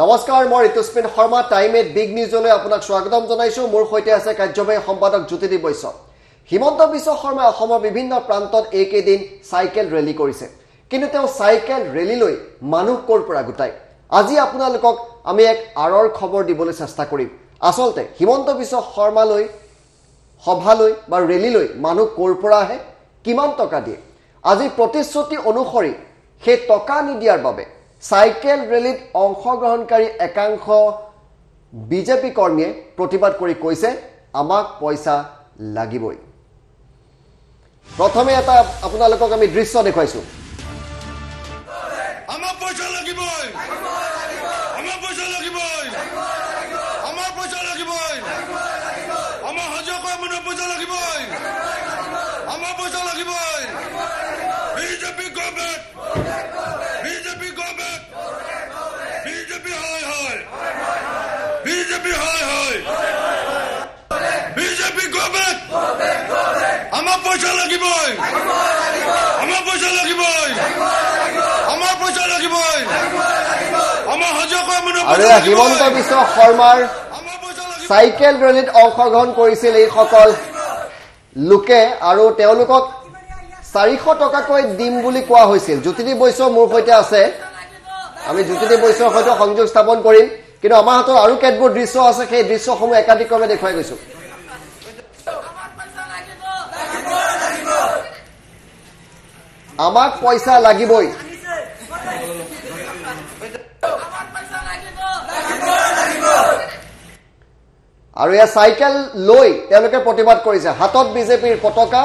নমস্কাৰ মই ঋতুস্মিন শৰ্মা টাইমে বিগ নিউজলৈ আপোনাক স্বাগতম জনাইছো মোৰ সৈতে আছে কাৰ্যবাহী সম্পাদক জ্যোতিদীপ বৈশ্য হিমন্ত বিশ্ব শৰ্মাই অসমৰ বিভিন্ন প্ৰান্তত এইকেইদিন সাইকেল ৰেলী কৰিছে কিন্তু তেওঁ সাইকেল ৰেলীলৈ মানুহ কৰ পৰা গোটাই আজি আপোনালোকক আমি এক আৰৰ খবৰ দিবলৈ চেষ্টা কৰিম আসলতে হিমন্ত বিশ্ব শৰ্মালৈ সভালৈ বা ৰেলীলৈ মানুহ কৰ পৰা আহে কিমান টকা দিয়ে আজি প্ৰতিশ্ৰুতি অনুসৰি সেই টকা নিদিয়াৰ বাবে সাইকেল ৰেলীত অংশগ্ৰহণকাৰী একাংশ বিজেপি কৰ্মীয়ে প্ৰতিবাদ কৰি কৈছে আমাক পইচা লাগিবই প্ৰথমে এটা আপোনালোকক আমি দৃশ্য দেখুৱাইছো আমাক পইচা লাগিবই আমাক পইচা লাগিবই আমাক পইচা লাগিবই আমাক হাজিৰা কৰা মানুহৰ পইচা লাগিবই আমাক পইচা লাগিবই BJP government BJP government BJP হয় হয় বিজেপি হয় হয় বিজেপি গভৰ্ণমেণ্ট আমাক পইচা লাগিবই আমাক পইচা লাগিবই আমাক পইচা লাগিবই আমাক হাজিৰা কৰা মানুহৰ আৰু হিমন্ত বিশ্ব শৰ্মাৰ সাইকেল ৰেলীত অংশগ্ৰহণ কৰিছিল এই সকল লোকে আৰু তেওঁলোকক 400 টকাকৈ দিম বুলি কোৱা হৈছিল জ্যোতিদীপ বৈশ্য মোৰ সৈতে আছে আমি জ্যোতিদীপ বৈশ্যৰ সৈতে সংযোগ স্থাপন কৰিম কিন্তু আমাৰ হাতত আৰু কেতবোৰ দৃশ্য আছে সেই দৃশ্যসমূহ একাধিক্ৰমে দেখুৱাই গৈছো আমাক পইচা লাগিবই আৰু এই সাইকেল লৈ তেওঁলোকে প্ৰতিবাদ কৰিছে হাতত বিজেপিৰ পতাকা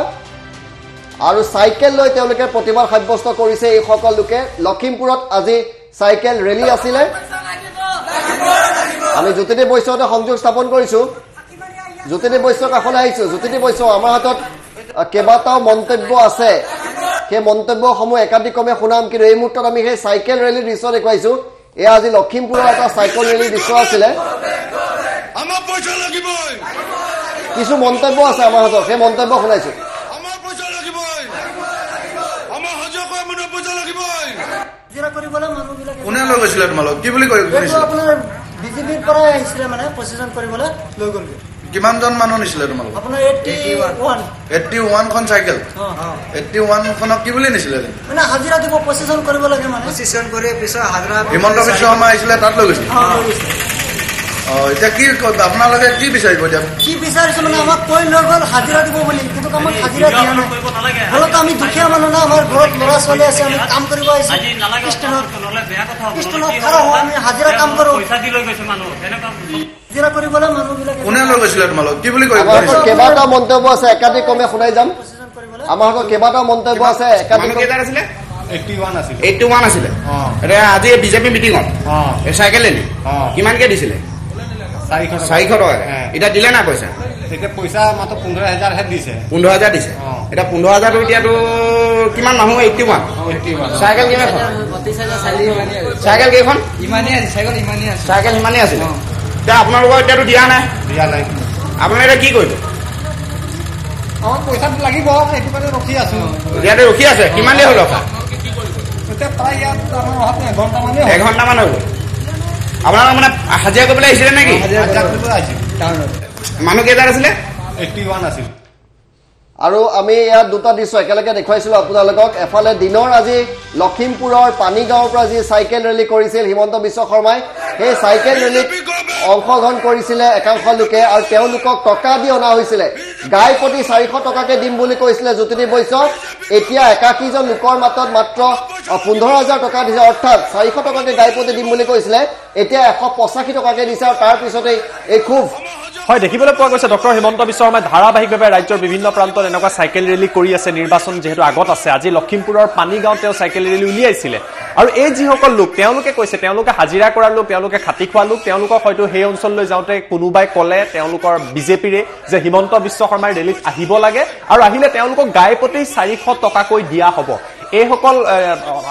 আৰু সাইকেল লৈ তেওঁলোকে প্ৰতিবাদ সাব্যস্ত কৰিছে এই সকল লোকে লখিমপুৰত আজি সাইকেল ৰেলী আছিলে আমি জ্যোতিদীপ বৈশ্যতে সংযোগ স্থাপন কৰিছো জ্যোতিদীপ বৈশ্যক কাষলৈ আহিছো জ্যোতিদীপ বৈশ্য আমাৰ হাতত কেইবাটাও মন্তব্য আছে সেই মন্তব্যসমূহ একাধিক্ৰমে শুনাম কিন্তু এই মুহূৰ্তত আমি সেই সাইকেল ৰেলীৰ দৃশ্য দেখুৱাইছো এয়া আজি লখিমপুৰৰ এটা সাইকেল ৰেলীৰ দৃশ্য আছিলে আমাক পইচা লাগিবই কিছু মন্তব্য আছে আমাৰ হাতত সেই মন্তব্য শুনাইছো আমাক পইচা লাগিবই আমাক হাজিৰা কৰা মানুহৰ পইচা লাগিবই হাজিৰা কৰিবলৈ মানুহবিলাকে কোনে লৈ গৈছিলে তোমালোক কি বুলি কৈ আপোনাৰ বিজেপিৰ পৰা আহিছিলে মানে প্ৰচেছন কৰিবলৈ লৈ গ'ল কিমানজন মানুহ নিছিলে তোমালোক আপোনাৰ 81 খন চাইকেল 81 খনক কি বুলি নিছিলে মানে হাজিৰা দিব প্ৰচেছন কৰিব লাগে মানে প্ৰচেছন কৰি পিছত হাজিৰা হিমন্ত বিশ্ব শৰ্মা আহিছিলে তাত লৈ গৈছিলে এতিয়া কি আপোনালোকে কি বিচাৰিব এতিয়া কি বিচাৰিছে মানে আমাক কৈ লৈ গ'ল হাজিৰা দিব বুলি কিন্তু আমাক হাজিৰা দিয়া নাই হলত আমি দুখীয়া মানুহ না আমাৰ ঘৰত ল'ৰা ছোৱালী আছে আমি কাম কৰিব আহিছো আমি হাজিৰা কাম কৰো হাজিৰা কৰিবলৈ মানুহবিলাকে কোনে লৈ গৈছিলে তোমালোক কি বুলি কৈ আমাৰ হাতত কেইবাটাও মন্তব্য আছে একাধিক্ৰমে শুনাই যাম আমাৰ হাতত কেইবাটাও মন্তব্য আছে আছিলে 81 আছিলে এতিয়া আজি বিজেপি মিটিঙত চাইকেল ৰেলী কিমানকে দিছিলে 400 টকা এতিয়া দিলে না পইচা এতিয়া পইচা মাত্ৰ 15000 হে দিছে 15000 দিছে এটা 15000 এতিয়াতো কিমান মানুহ 81 চাইকেল কিমান চাইকেল কেইখন ইমানেই আছে চাইকেল ইমানেই আছিলে এতিয়া আপোনালোকৰ এতিয়াতো দিয়া নাই আপোনালোকে এতিয়া কি কৰিব আমাক পইচাটো লাগিব সেইটো কাৰণে ৰখি আছো ইয়াতে ৰখি আছে কিমান দেৰি হ'ল ৰখা এতিয়া প্ৰায় ইয়াত এঘণ্টামান হৈ গ'ল আপোনালোক মানে হাজিৰা কৰিবলৈ আহিছিলে নেকি মানুহ কেইজন আছিলে 81 আছিল আৰু আমি ইয়াত দুটা দৃশ্য একেলগে দেখুৱাইছিলো আপোনালোকক এফালে দিনৰ আজি লখিমপুৰৰ পানীগাঁৱৰ পৰা যি সাইকেল ৰেলী কৰিছিল হিমন্ত বিশ্ব শৰ্মাই সেই সাইকেল ৰেলীত অংশগ্ৰহণ কৰিছিলে একাংশ লোকে আৰু তেওঁলোকক টকা দি অনা হৈছিলে গাই প্ৰতি 400 টকাকে দিম বুলি কৈছিলে জ্যোতিদীপ বৈশ্য এতিয়া একাকীজন লোকৰ মাতত মাত্ৰ 15000 টকা দিছে অৰ্থাৎ 400 টকাকে গাই প্ৰতি দিম বুলি কৈছিলে এতিয়া 185 টকাকে দিছে আৰু তাৰ পিছতে এই খুব হয় দেখিবলৈ পোৱা গৈছে ডক্টৰ হিমন্ত বিশ্ব শৰ্মাই ধাৰাবাহিকভাৱে ৰাজ্যৰ বিভিন্ন প্ৰান্তত এনেকুৱা সাইকেল ৰেলী কৰি আছে নিৰ্বাচন যেহেতু আগত আছে আজি লখিমপুৰৰ পানীগাঁৱত তেওঁ সাইকেল ৰেলী উলিয়াইছিলে আৰু এই যিসকল লোক তেওঁলোকে কৈছে তেওঁলোকে হাজিৰা কৰাৰ লোক তেওঁলোকে খাটি খোৱা লোক তেওঁলোকক হয়তো সেই অঞ্চললৈ যাওঁতে কোনোবাই ক'লে তেওঁলোকৰ বিজেপিৰে যে হিমন্ত বিশ্ব শৰ্মাৰ ৰেলীত আহিব লাগে আৰু আহিলে তেওঁলোকক গাই প্ৰতি 400 টকাকৈ দিয়া হ'ব এইসকল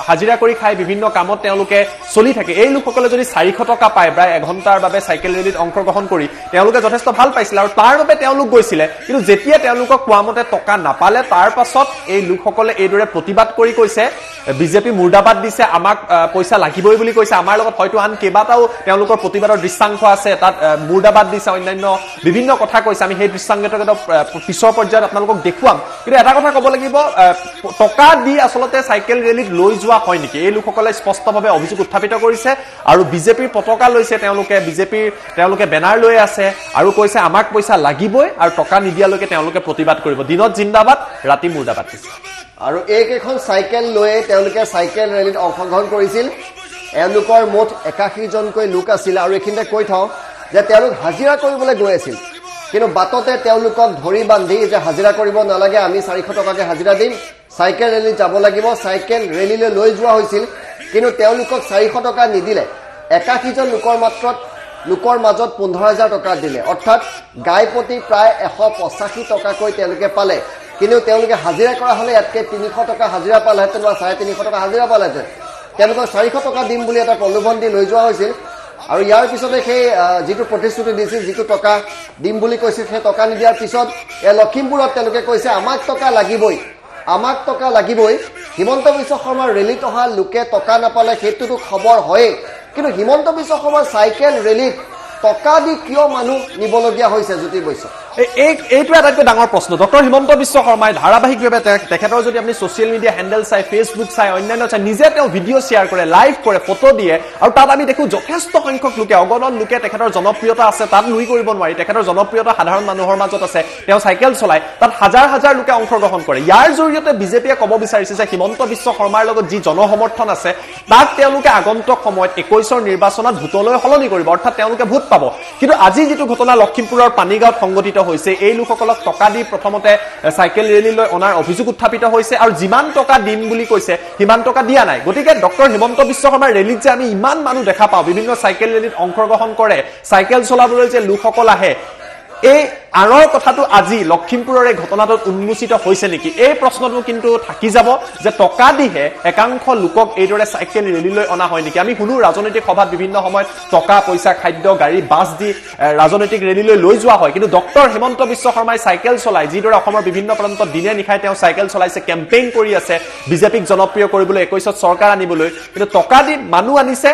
হাজিৰা কৰি খাই বিভিন্ন কামত তেওঁলোকে চলি থাকে এই লোকসকলে যদি 400 টকা পায় প্ৰায় এঘণ্টাৰ বাবে সাইকেল ৰেলীত অংশগ্ৰহণ কৰি তেওঁলোকে যথেষ্ট ভাল পাইছিল আৰু তাৰ বাবে তেওঁলোক গৈছিল কিন্তু যেতিয়া তেওঁলোকক কোৱামতে টকা নাপালে তাৰ পাছত এই লোকসকলে এইদৰে প্ৰতিবাদ কৰি কৈছে বিজেপি মুৰ্দাবাদ দিছে, আমাক পইচা লাগিবই বুলি কৈছে। আমাৰ লগত হয়তো আন কেইবাটাও তেওঁলোকৰ প্ৰতিবাদৰ দৃশ্যাংশ আছে, তাত মুৰ্দাবাদ দিছে, অন্যান্য বিভিন্ন কথা কৈছে। আমি সেই দৃশ্যাংশকেইটা পিছৰ পৰ্যায়ত আপোনালোকক দেখুৱাম। কিন্তু এটা কথা ক'ব লাগিব, টকা দি আচলতে চাইকেল ৰেলীত লৈ যোৱা হয় নেকি, এই লোকসকলে স্পষ্টভাৱে অভিযোগ উত্থাপিত কৰিছে। আৰু বিজেপিৰ পতাকা লৈছে তেওঁলোকে বেনাৰ লৈ আছে আৰু কৈছে আমাক পইচা লাগিবই আৰু টকা নিদিয়ালৈকে তেওঁলোকে প্ৰতিবাদ কৰিব। দিনত জিন্দাবাদ, ৰাতি মুৰ্দাবাদ দিছে। আৰু এইকেইখন চাইকেল লৈয়ে তেওঁলোকে চাইকেল ৰেলীত অংশগ্ৰহণ কৰিছিল। এওঁলোকৰ মুঠ 81জনকৈ লোক আছিল। আৰু এইখিনিতে কৈ থওঁ যে তেওঁলোক হাজিৰা কৰিবলৈ গৈ আছিল, কিন্তু বাটতে তেওঁলোকক ধৰি বান্ধি যে হাজিৰা কৰিব নালাগে, আমি 400 টকাকৈ হাজিৰা দিম, চাইকেল ৰেলীত যাব লাগিব, চাইকেল ৰেলীলৈ লৈ যোৱা হৈছিল। কিন্তু তেওঁলোকক 400 টকা নিদিলে, 81জন লোকৰ মাজত 15,000 টকা দিলে, অৰ্থাৎ গাই প্ৰতি প্ৰায় 185 টকাকৈ তেওঁলোকে পালে। কিন্তু তেওঁলোকে হাজিৰা কৰা হ'লে ইয়াতকৈ 300 টকা হাজিৰা পালেহেঁতেন বা 350 টকা হাজিৰা পালেহেঁতেন। তেওঁলোকক 400 টকা দিম বুলি এটা প্ৰলোভন দি লৈ যোৱা হৈছিল। আৰু ইয়াৰ পিছতে সেই যিটো প্ৰতিশ্ৰুতি দিছিল, যিটো টকা দিম বুলি কৈছিল, সেই টকা নিদিয়াৰ পিছত লখিমপুৰত তেওঁলোকে কৈছে আমাক টকা লাগিবই। হিমন্ত বিশ্ব শৰ্মাৰ ৰেলীত অহা লোকে টকা নাপালে সেইটোতো খবৰ হয়েই, কিন্তু হিমন্ত বিশ্ব শৰ্মাৰ চাইকেল ৰেলীত টকা দি কিয় মানুহ নিবলগীয়া হৈছে জ্যোতি বৈশ্য? এইটো আটাইতকৈ ডাঙৰ প্ৰশ্ন। ডক্টৰ হিমন্ত বিশ্ব শৰ্মাই ধাৰাবাহিকভাৱে তেখেতৰ যদি আপুনি ছচিয়েল মিডিয়া হেণ্ডেল চাই, ফেচবুক চাই, অন্যান্য চাই, নিজে তেওঁ ভিডিঅ' শ্বেয়াৰ কৰে, লাইভ কৰে, ফটো দিয়ে। আৰু তাত আমি দেখোঁ যথেষ্ট সংখ্যক লোকে, অগণন লোকে তেখেতৰ জনপ্ৰিয়তা আছে, তাত নুই কৰিব নোৱাৰি। তেখেতৰ জনপ্ৰিয়তা সাধাৰণ মানুহৰ মাজত আছে, তেওঁ চাইকেল চলায়, তাত হাজাৰ হাজাৰ লোকে অংশগ্ৰহণ কৰে। ইয়াৰ জৰিয়তে বিজেপিয়ে ক'ব বিচাৰিছে যে হিমন্ত বিশ্ব শৰ্মাৰ লগত যি জনসমৰ্থন আছে, তাক তেওঁলোকে আগন্তুক সময়ত 21ৰ নিৰ্বাচনত ভোটলৈ সলনি কৰিব, অৰ্থাৎ তেওঁলোকে ভোট পাব। কিন্তু আজি যিটো ঘটনা লখিমপুৰৰ পানীগাঁৱত সংঘটিত হৈছে, এই লোকসকলক টকা দি প্ৰথমতে চাইকেল ৰেলীলৈ অনাৰ অভিযোগ উত্থাপিত হৈছে। আৰু যিমান টকা দিম বুলি কৈছে সিমান টকা দিয়া নাই। গতিকে ডক্টৰ হিমন্ত বিশ্ব শৰ্মাৰ ৰেলীত যে আমি ইমান মানুহ দেখা পাওঁ, বিভিন্ন চাইকেল ৰেলীত অংশগ্ৰহণ কৰে, চাইকেল চলাবলৈ যে লোকসকল আহে, এই আঁৰৰ কথাটো আজি লখিমপুৰৰ এই ঘটনাটোত উন্মোচিত হৈছে নেকি? এই প্ৰশ্নটো কিন্তু থাকি যাব যে টকা দিহে একাংশ লোকক এইদৰে চাইকেল ৰেলীলৈ অনা হয় নেকি? আমি শুনো ৰাজনৈতিক সভাত বিভিন্ন সময়ত টকা পইচা, খাদ্য, গাড়ী, বাছ দি ৰাজনৈতিক ৰেলীলৈ লৈ যোৱা হয়। কিন্তু ডক্টৰ হিমন্ত বিশ্ব শৰ্মাই চাইকেল চলাই, যিদৰে অসমৰ বিভিন্ন প্ৰান্তত দিনে নিশাই তেওঁ চাইকেল চলাইছে, কেম্পেইন কৰি আছে বিজেপিক জনপ্ৰিয় কৰিবলৈ, 21ত চৰকাৰ আনিবলৈ, কিন্তু টকা দি মানুহ আনিছে।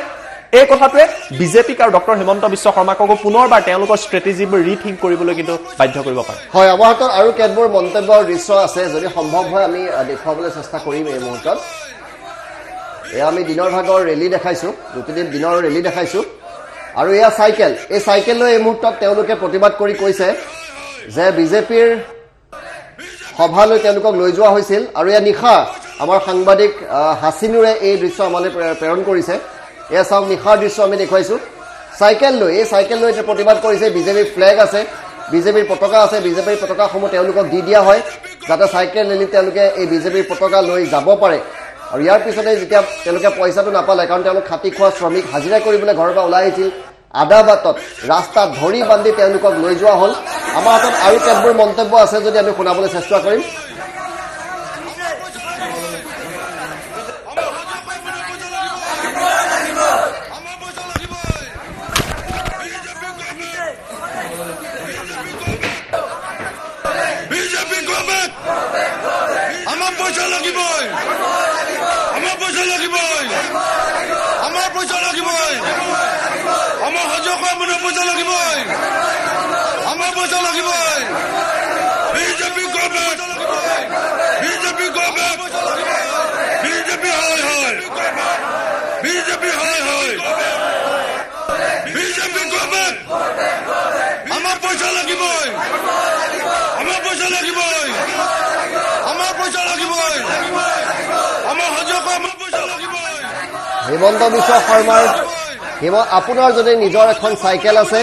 এই কথাটোৱে বিজেপিক আৰু ডক্টৰ হিমন্ত বিশ্ব শৰ্মাকো পুনৰবাৰ তেওঁলোকৰ ষ্ট্ৰেটেজিবোৰ ৰিথিংক কৰিবলৈ কিন্তু বাধ্য কৰিব পাৰে। হয়, আমাৰ হাতত আৰু কেতবোৰ মন্তব্যৰ দৃশ্য আছে, যদি সম্ভৱ হয় আমি দেখুৱাবলৈ চেষ্টা কৰিম এই মুহূৰ্তত। এয়া আমি দিনৰ ভাগৰ ৰেলী দেখাইছোঁ, জ্যোতিদীপ দিনৰ ৰেলী দেখাইছোঁ। আৰু এয়া চাইকেল, এই চাইকেল লৈ এই মুহূৰ্তত তেওঁলোকে প্ৰতিবাদ কৰি কৈছে যে বিজেপিৰ সভালৈ তেওঁলোকক লৈ যোৱা হৈছিল। আৰু এয়া নিশা আমাৰ সাংবাদিক হাছিনুৰে এই দৃশ্য আমালৈ প্ৰেৰণ কৰিছে। এয়া চাওক, নিশাৰ দৃশ্য আমি দেখুৱাইছোঁ। চাইকেল লৈ এতিয়া প্ৰতিবাদ কৰিছে। বিজেপিৰ ফ্লেগ আছে, বিজেপিৰ পতাকা আছে, বিজেপিৰ পতাকাসমূহ তেওঁলোকক দি দিয়া হয় যাতে চাইকেল ৰেলীত তেওঁলোকে এই বিজেপিৰ পতাকা লৈ যাব পাৰে। আৰু ইয়াৰ পিছতে যেতিয়া তেওঁলোকে পইচাটো নাপালে, কাৰণ তেওঁলোক খাটি খোৱা শ্ৰমিক, হাজিৰা কৰিবলৈ ঘৰৰ পৰা ওলাই আহিছিল, আদা বাটত ৰাস্তাত ধৰি বান্ধি তেওঁলোকক লৈ যোৱা হ'ল। আমাৰ হাতত আৰু কেতবোৰ মন্তব্য আছে, যদি আমি শুনাবলৈ চেষ্টা কৰিম। হিমন্ত বিশ্ব শৰ্মাৰ আপোনাৰ যদি নিজৰ এখন চাইকেল আছে,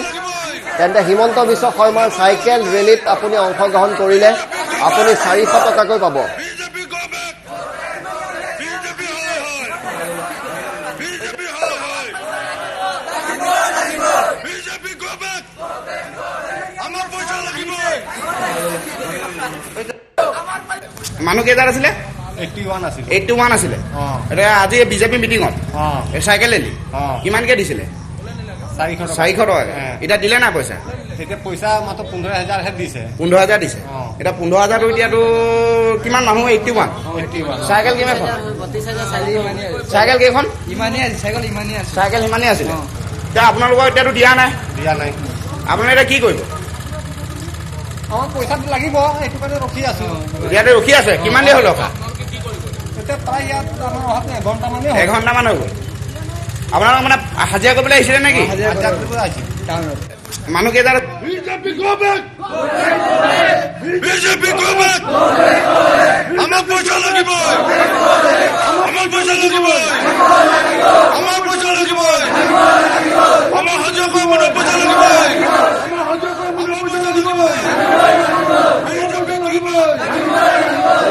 তেন্তে হিমন্ত বিশ্ব শৰ্মাৰ চাইকেল ৰেলীত আপুনি অংশগ্ৰহণ কৰিলে আপুনি 400 টকাকৈ পাব। মানুহ কেইটাৰ আছিলে? 81 আছিলে। এতিয়া আজি বিজেপি মিটিঙত চাইকেল ৰেলী কিমানকে দিছিলে? 400 টকা। এতিয়া দিলে না পইচা? এতিয়া পইচা মাত্ৰ 15,000হে দিছে 15,000 দিছে এটা 15,000 এতিয়াতো কিমান মানুহ 81 চাইকেল কিমানখন চাইকেল কেইখন চাইকেল ইমানেই আছিলে এতিয়া আপোনালোকৰ এতিয়াতো দিয়া নাই আপোনালোকে এতিয়া কি কৰিব আমাক পইচাটো লাগিব সেইটো কাৰণে ৰখি আছো ইয়াতে ৰখি আছে কিমান দেৰি হ'ল ৰখা এতিয়া প্ৰায় ইয়াত আমাৰ অহাত এঘণ্টামানেই এঘণ্টামান হৈ গ'ল আপোনালোক মানে হাজিৰা কৰিবলৈ আহিছিলে নেকি মানুহ কেইজন আমাক পইচা লাগিব আমাক পইচা লাগিব আমাক পইচা লাগিব আমাক হাজিৰা কৰিবলৈ পইচা লাগিব আমাক পইচা লাগিব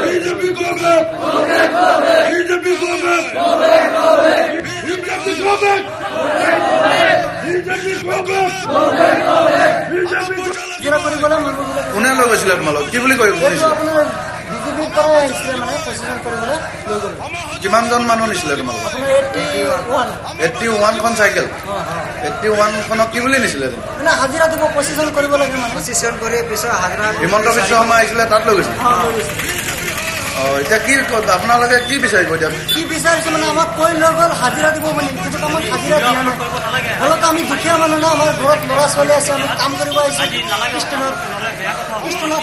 BJP government BJP government BJP government BJP government কোনে লৈ গৈছিলে তোমালোক কি বুলি কৈ কিমানজন মানুহ নিছিলে তোমালোক 81খন চাইকেল 81খনক কি বুলি নিছিলে হাজিৰা দিব পজিশ্যন কৰিব লাগে পজিশ্যন কৰি পিছত হাজিৰা হিমন্ত বিশ্ব শৰ্মা আহিছিলে তাত লৈ গৈছিলে এতিয়া কি আপোনালোকে কি বিচাৰিব এতিয়া কি বিচাৰিছে মানে আমাক কৈ লৈ গ'ল হাজিৰা দিব বুলি কিন্তু আমাক হাজিৰা দিয়া নাই ফলত আমি দুখীয়া মানুহ না আমাৰ ঘৰত ল'ৰা ছোৱালী আছে আমি কাম কৰিব আহিছোঁ ষ্টেচনত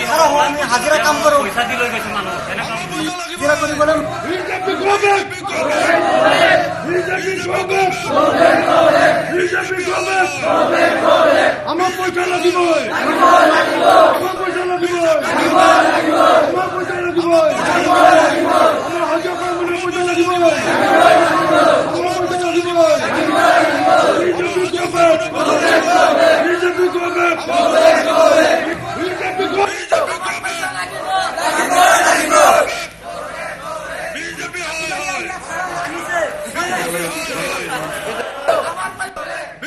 খাৰা হওঁ আমি হাজিৰা কাম কৰোঁ হাজিৰা কৰিবলৈ আমাক পইচা লাগিবই আমাক পইচা লাগিবই আমাক পইচা লাগিবই আমাৰ হাজিৰা কৰিবলৈ পইচা লাগিবই আমাক পইচা লাগিবই বিজেপি গভৰ্ণমেণ্ট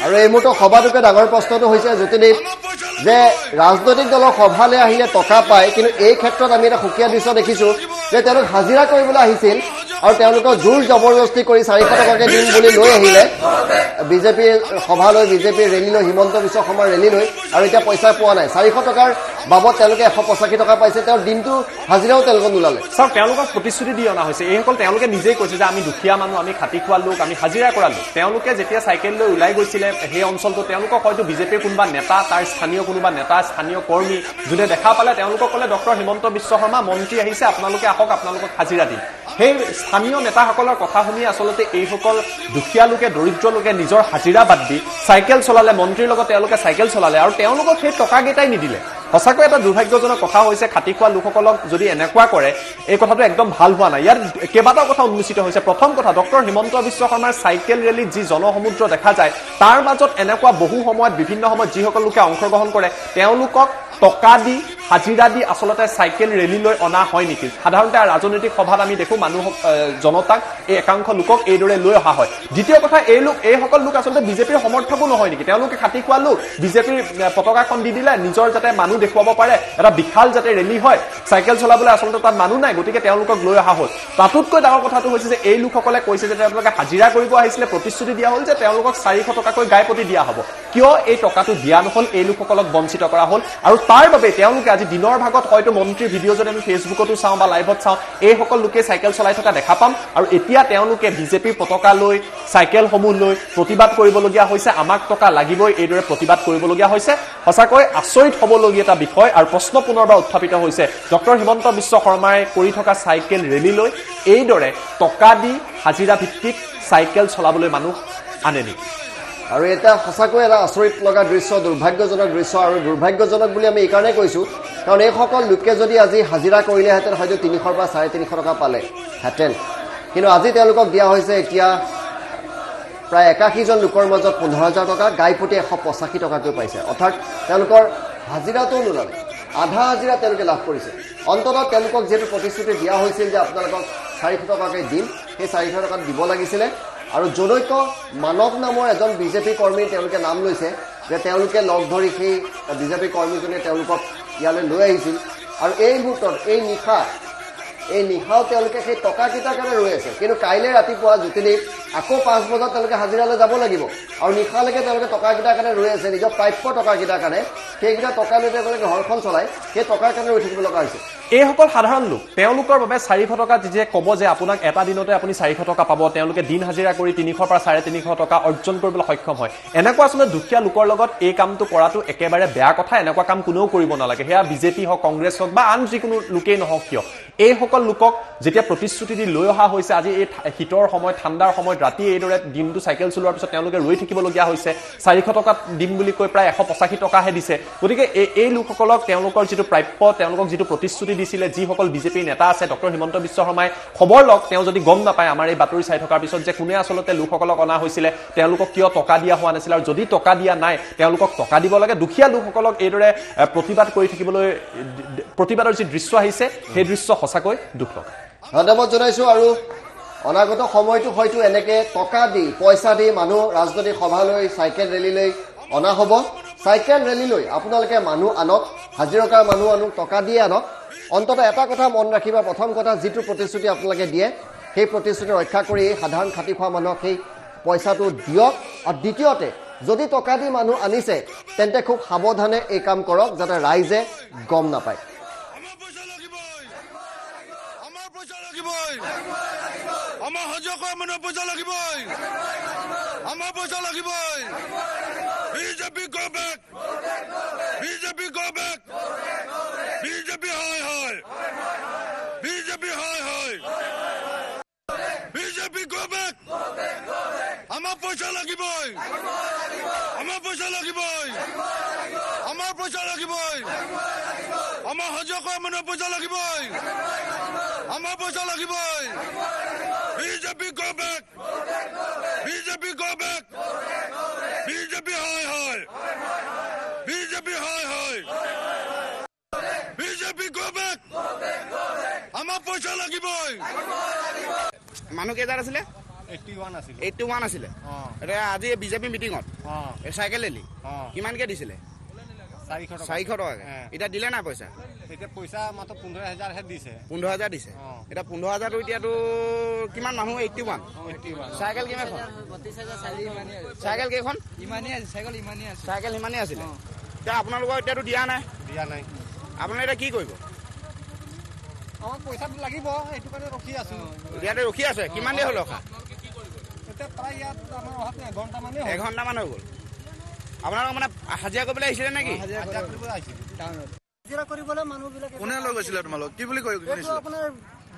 আৰু এই মুহূৰ্তত সভাটোকে ডাঙৰ প্ৰশ্নটো হৈছে জ্যোতিদীপ যে ৰাজনৈতিক দলৰ সভালৈ আহিলে টকা পায় কিন্তু এই ক্ষেত্ৰত আমি এটা সুকীয়া দৃশ্য দেখিছোঁ যে তেওঁলোক হাজিৰা কৰিবলৈ আহিছিল আৰু তেওঁলোকক জোৰ জবৰদস্তি কৰি 400 টকাকৈ দিম বুলি লৈ আহিলে বিজেপিৰ সভালৈ বিজেপিৰ ৰেলীলৈ হিমন্ত বিশ্ব শৰ্মাৰ ৰেলীলৈ আৰু এতিয়া পইচা পোৱা নাই 400 টকাৰ বাবদ তেওঁলোকে 185 টকা পাইছে তেওঁৰ দিনটো হাজিৰাও তেওঁলোকক নোলালে চাওক তেওঁলোকক প্ৰতিশ্ৰুতি দি অনা হৈছে এইসকল তেওঁলোকে নিজেই কৈছে যে আমি দুখীয়া মানুহ আমি খাটি খোৱা লোক আমি হাজিৰা কৰা লোক তেওঁলোকে যেতিয়া চাইকেল লৈ ওলাই গৈছিলে সেই অঞ্চলটো তেওঁলোকক হয়তো বিজেপিৰ কোনোবা নেতা তাৰ স্থানীয় কোনোবা নেতা স্থানীয় কৰ্মী যোনে দেখা পালে তেওঁলোকক ক'লে ডক্টৰ হিমন্ত বিশ্ব শৰ্মা মন্ত্ৰী আহিছে আপোনালোকে আহক আপোনালোকক হাজিৰা দিম সেই স্থানীয় নেতাসকলৰ কথা শুনি আচলতে এইসকল দুখীয়া লোকে দৰিদ্ৰ লোকে নিজৰ হাজিৰা বাদ দি চাইকেল চলালে মন্ত্ৰীৰ লগত তেওঁলোকে চাইকেল চলালে আৰু তেওঁলোকক সেই টকাকেইটাই নিদিলে সঁচাকৈ এটা দুৰ্ভাগ্যজনক কথা হৈছে খাটি খোৱা লোকসকলক যদি এনেকুৱা কৰে এই কথাটো একদম ভাল হোৱা নাই ইয়াত কেইবাটাও কথা উন্মোচিত হৈছে প্ৰথম কথা ডক্টৰ হিমন্ত বিশ্ব শৰ্মাৰ চাইকেল ৰেলীত যি জনসমুদ্ৰ দেখা যায় তাৰ মাজত এনেকুৱা বহু সময়ত বিভিন্ন সময়ত যিসকল লোকে অংশগ্ৰহণ কৰে তেওঁলোকক টকা দি হাজিৰা দি আচলতে চাইকেল ৰেলীলৈ অনা হয় নেকি সাধাৰণতে ৰাজনৈতিক সভাত আমি দেখো মানুহ জনতাক এই একাংশ লোকক এইদৰে লৈ অহা হয় দ্বিতীয় কথা এইসকল লোক আচলতে বিজেপিৰ সমৰ্থকো নহয় নেকি তেওঁলোকে খাটি খোৱা লোক বিজেপিৰ পতাকাখন দি দিলে নিজৰ যাতে মানুহ দেখুৱাব পাৰে এটা বিশাল যাতে ৰেলী হয় চাইকেল চলাবলৈ আচলতে তাত মানুহ নাই গতিকে তেওঁলোকক লৈ অহা হ'ল তাতোতকৈ ডাঙৰ কথাটো হৈছে যে এই লোকসকলে কৈছে যে তেওঁলোকে হাজিৰা কৰিব আহিছিলে প্ৰতিশ্ৰুতি দিয়া হ'ল যে তেওঁলোকক 400 টকাকৈ গাইপতি দিয়া হ'ব কিয় এই টকাটো দিয়া নহল এই লোকসকলক বঞ্চিত কৰা হ'ল আৰু তাৰ বাবে তেওঁলোকে আজি দিনৰ ভাগত হয়তো মন্ত্ৰীৰ ভিডিঅ' যদি আমি ফেচবুকতো চাওঁ বা লাইভত চাওঁ এইসকল লোকে চাইকেল চলাই থকা দেখা পাম আৰু এতিয়া তেওঁলোকে বিজেপিৰ পতাকা লৈ চাইকেলসমূহ লৈ প্ৰতিবাদ কৰিবলগীয়া হৈছে আমাক টকা লাগিবই এইদৰে প্ৰতিবাদ কৰিবলগীয়া হৈছে সঁচাকৈ আচৰিত হ'বলগীয়া এটা বিষয় আৰু প্ৰশ্ন পুনৰবাৰ উত্থাপিত হৈছে ডক্টৰ হিমন্ত বিশ্ব শৰ্মাই কৰি থকা চাইকেল ৰেলীলৈ এইদৰে টকা দি হাজিৰা ভিত্তিত চাইকেল চলাবলৈ মানুহ আনে নেকি আৰু এটা সঁচাকৈ এটা আচৰিত লগা দৃশ্য দুৰ্ভাগ্যজনক দৃশ্য আৰু দুৰ্ভাগ্যজনক বুলি আমি এইকাৰণে কৈছোঁ কাৰণ এইসকল লোকে যদি আজি হাজিৰা কৰিলেহেঁতেন হয়তো 300 বা 350 টকা পালেহেঁতেন কিন্তু আজি তেওঁলোকক দিয়া হৈছে এতিয়া প্ৰায় 81 জন লোকৰ মাজত 15,000 টকা গাইপতি 185 টকাকৈ পাইছে অৰ্থাৎ তেওঁলোকৰ হাজিৰাটো নোলালে আধা হাজিৰা তেওঁলোকে লাভ কৰিছে অন্ততঃ তেওঁলোকক যিহেতু প্ৰতিশ্ৰুতি দিয়া হৈছিল যে আপোনালোকক 400 টকাকৈ দিম সেই 400 টকাত দিব লাগিছিলে আৰু জনৈক মানৱ নামৰ এজন বিজেপি কৰ্মীৰ তেওঁলোকে নাম লৈছে যে তেওঁলোকে লগ ধৰি সেই বিজেপি কৰ্মীজনে তেওঁলোকক ইয়ালৈ লৈ আহিছিল আৰু এই মুহূৰ্তত এই নিশা এই নিশাও তেওঁলোকে সেই টকাকেইটাৰ কাৰণে ৰৈ আছে কিন্তু কাইলৈ ৰাতিপুৱা জ্যোতিদীপ আকৌ 5 বজাত তেওঁলোকে হাজিৰালৈ যাব লাগিব আৰু নিশালৈকে তেওঁলোকে টকাকেইটাৰ কাৰণে ৰৈ আছে নিজৰ প্ৰাপ্য টকাকেইটাৰ কাৰণে সেইকেইটা টকা লৈ তেওঁলোকে ঘৰখন চলাই সেই টকাৰ কাৰণে ৰৈ থাকিব লগা হৈছে এইসকল সাধাৰণ লোক তেওঁলোকৰ বাবে 400 টকা যে ক'ব যে আপোনাক এটা দিনতে আপুনি 400 টকা পাব তেওঁলোকে দিন হাজিৰা কৰি 300 পৰা 350 টকা অৰ্জন কৰিবলৈ সক্ষম হয় এনেকুৱা আচলতে দুখীয়া লোকৰ লগত এই কামটো কৰাটো একেবাৰে বেয়া কথা এনেকুৱা কাম কোনেও কৰিব নালাগে হেয়া বিজেপি হওক কংগ্ৰেছ হওক বা আন যিকোনো লোকেই নহওক কিয় এইসকল লোকক যেতিয়া প্ৰতিশ্ৰুতি দি লৈ অহা হৈছে আজি এই শীতৰ সময় ঠাণ্ডাৰ সময়ত ৰাতি এইদৰে দিনটো চাইকেল চলোৱাৰ পিছত তেওঁলোকে ৰৈ থাকিবলগীয়া হৈছে 400 টকা দিম বুলি কৈ প্ৰায় 185 টকাহে দিছে গতিকে এই লোকসকলক তেওঁলোকৰ যিটো প্ৰাপ্য তেওঁলোকক যিটো প্ৰতিশ্ৰুতি দিছিলে যিসকল বিজেপি নেতা আছে ডক্টৰ হিমন্ত বিশ্ব শৰ্মাই খবৰ লওক তেওঁ যদি গম নাপায় আমাৰ এই বাতৰি চাই থকাৰ পিছত যে কোনে আচলতে লোকসকলক অনা হৈছিলে তেওঁলোকক কিয় টকা দিয়া হোৱা নাছিল আৰু যদি টকা দিয়া নাই তেওঁলোকক টকা দিব লাগে দুখীয়া লোকসকলক এইদৰে প্ৰতিবাদ কৰি থাকিবলৈ প্ৰতিবাদৰ যি দৃশ্য আহিছে সেই দৃশ্য সঁচাকৈ দুখ লগা ধন্যবাদ জনাইছো আৰু অনাগত সময়টো হয়তো এনেকে টকা দি পইচা দি মানুহ ৰাজনৈতিক সভালৈ চাইকেল ৰেলীলৈ অনা হ'ব চাইকেল ৰেলীলৈ আপোনালোকে মানুহ আনক হাজিৰকাৰ মানুহ আনক টকা দিয়ে আনক অন্ততঃ এটা কথা মন ৰাখিবা প্ৰথম কথা যিটো প্ৰতিশ্ৰুতি আপোনালোকে দিয়ে সেই প্ৰতিশ্ৰুতি ৰক্ষা কৰি সাধাৰণ খাতি খোৱা মানুহক সেই পইচাটো দিয়ক আৰু দ্বিতীয়তে যদি টকা দি মানুহ আনিছে তেন্তে খুব সাৱধানে এই কাম কৰক যাতে ৰাইজে গম নাপায় আমাৰ হাজিৰা কৰা মানুহ পইচা লাগিবই আমাৰ পইচা লাগিবই BJP go back BJP go back BJP হয় হয় বিজেপি হয় হয় বিজেপি গো বেক আমাৰ পইচা লাগিবই আমাৰ পইচা লাগিবই আমাৰ পইচা লাগিবই আমাৰ হাজিৰা কৰা মানুহ পইচা লাগিবই আমাৰ পইচা লাগিবই BJP go back BJP go back BJP হয় হয় বিজেপি হয় হয় বিজেপি গো বেক আমাৰ পইচা লাগিবই মানুহ কেইজন আছিলে 81 আছিলে এতিয়া আজি বিজেপি মিটিঙত চাইকেল ৰেলী কিমানকে দিছিলে 400 টকা এতিয়া দিলে নাই পইচা এতিয়া পইচা মাত্ৰ 15000 হে দিছে 15000 দিছে এটা 15000 এতিয়াতো কিমান মানুহ 81 চাইকেল কিমানখন 32000 চাইকেল কেইখন ইমানেই আছে চাইকেল ইমানেই আছিলে এতিয়া আপোনালোকৰ এতিয়াতো দিয়া নাই আপোনালোকে এতিয়া কি কৰিব আমাক পইচাটো লাগিব এইটো কাৰণে ৰখি আছো ইয়াতে ৰখি আছে কিমান দেৰি হ'ল ৰখা এতিয়া প্ৰায় ইয়াত আমাৰ অহাতে এঘণ্টামান হৈ গ'ল আপোনালোক মানে হাজিৰা কৰিবলৈ আহিছিলে নেকি হাজিৰা কৰিবলৈ মানুহবিলাকে কোনে লৈ গৈছিলে তোমালোক কি বুলি কৈ আপোনাৰ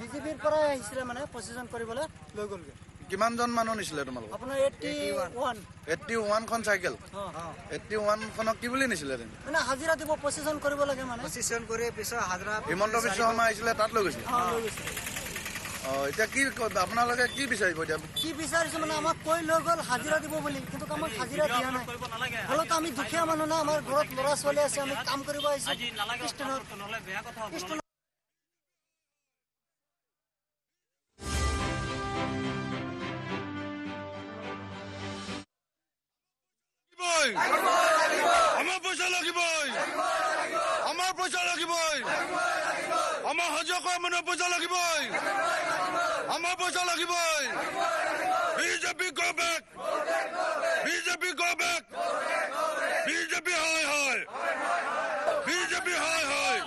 বিজেপিৰ পৰাই আহিছিলে মানে প্ৰচেছন কৰিবলৈ লৈ গ'লগৈ কিমানজন মানুহ নিছিলে তোমালোক আপোনাৰ 81 খন চাইকেল 81 খনক কি বুলি নিছিলে মানে হাজিৰা দিব প্ৰচেছন কৰিব লাগে মানে প্ৰচেছন কৰি পিছত হাজিৰা হিমন্ত বিশ্ব শৰ্মা আহিছিলে তাত লৈ গৈছিলে এতিয়া কি আপোনালোকে কি বিচাৰিব এতিয়া কি বিচাৰিছে মানে আমাক কৈ লৈ গ'ল হাজিৰা দিব বুলি কিন্তু আমাক হাজিৰা দিয়া নাই ফলত আমি দুখীয়া মানুহ না আমাৰ ঘৰত ল'ৰা ছোৱালী আছে আমি কাম কৰিব আহিছোঁ আমাৰ পইচা লাগিবই আমাৰ পইচা লাগিবই আমাৰ হাজিৰা কৰা মানুহ পইচা লাগিবই আমাৰ পইচা লাগিবই BJP go back BJP go back BJP হয় হয় বিজেপি হয় হয়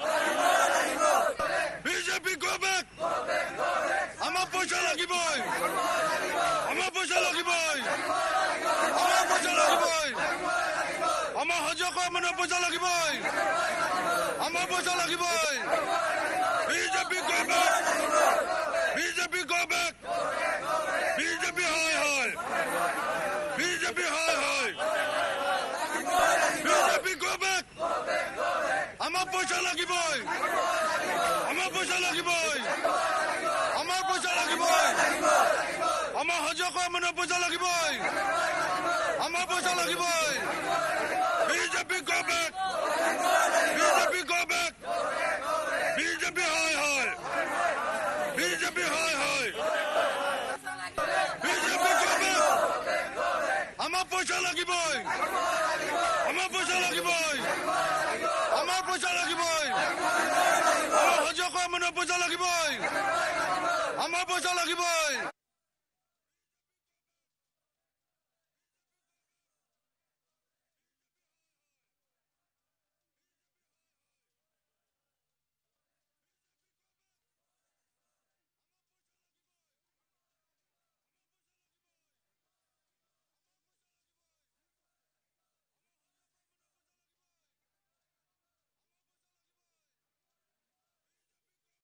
বিজেপি গো বেক আমাৰ পইচা লাগিবই আমাৰ পইচা লাগিবই আমাৰ পইচা লাগিবই আমাৰ হাজিৰা কৰা মানুহ পইচা লাগিবই আমাৰ পইচা লাগিবই BJP go back BJP go back BJP হয় হয় বিজেপি হয় হয় বিজেপি গো বেক আমাৰ পইচা লাগিবই আমাৰ পইচা লাগিবই আমাৰ পইচা লাগিবই আমাৰ হাজিৰা কৰা মানুহ পইচা লাগিবই আমাৰ পইচা লাগিবই BJP go back BJP go back BJP হয় হয় বিজেপি হয় হয় বিজেপি গো বেক আমাৰ পইচা লাগিবই আমাৰ পইচা লাগিবই আমাৰ পইচা লাগিবই আমাৰ হাজিৰা কৰা মানুহৰ পইচা লাগিবই, আমাৰ পইচা লাগিবই।